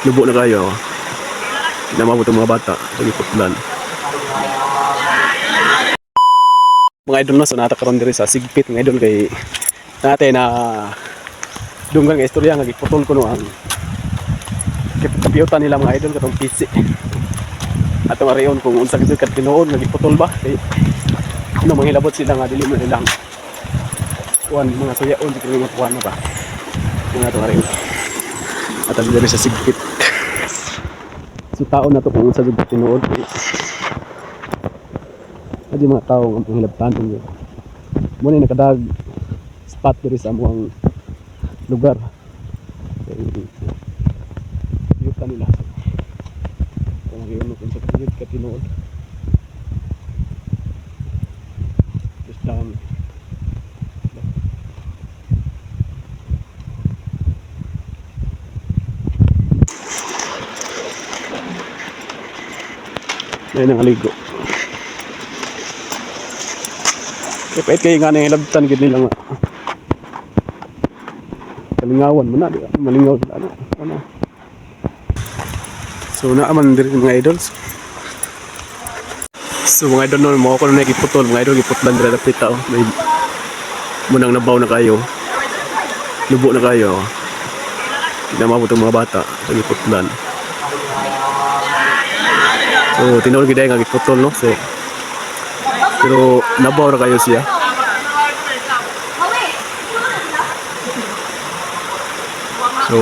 Lubo na kayo. Namabot ang mga bata. Pagiputlan. Mga idol na, so natakaroon din sa sigpit mga idol kay natin na dunggan nga istorya nga giputol ko no ang kapiyutan nila mga idol katong PC. Atong ariyon kung unsa gid kat tinuod nga giputol ba kay ano manghilabot sila nga dili mo nilang kuan mga suyaon siguro mga kuan na ba. Mga atong ariyon. At diri sa sigpit. So taon na to kung unsa gid tinuod kay adi mga tao ang panghilabtan niyo. Mo ni nakadag spot diri sa amuang lugar. Yuta nila. Kung riyon kung sa pilit ka tinuod. Just down. May nangaligo. Kapit kayo nga na hilabtan gid nila nga. Kalingawan mo na, di ba? Malingaw sila ano. So naaman diri mga idols. So mga idol no, mo ko na giputol, mga idol giputlan diri dapit tao. May munang nabaw na kayo. Lubo na kayo. Namabot ang mga bata, giputlan. So tinuod gid nga giputol no. So, pero nabaw na kayo siya. So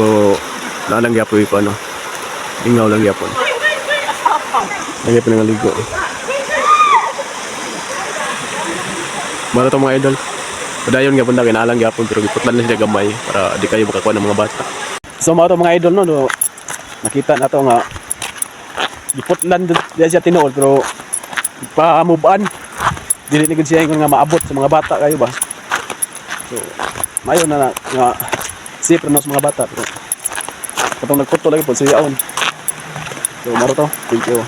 lalang gyapon ko ano. Ingaw lang gyapon. Lagi pa nangaligo. Mara to mga idol. Padayon gyapon na kinalang gyapon pero giputlan na sila gamay para di kayo makakuha ng mga bata. So mara to mga idol no, nakita na to nga giputlan diya siya tinuod pero pa-move on. Dili ni gud siya nga maabot sa mga bata kayo ba. So mayo na nga safe na sa mga bata pero katong nagputol lagi po siya on. So maro to. Thank you.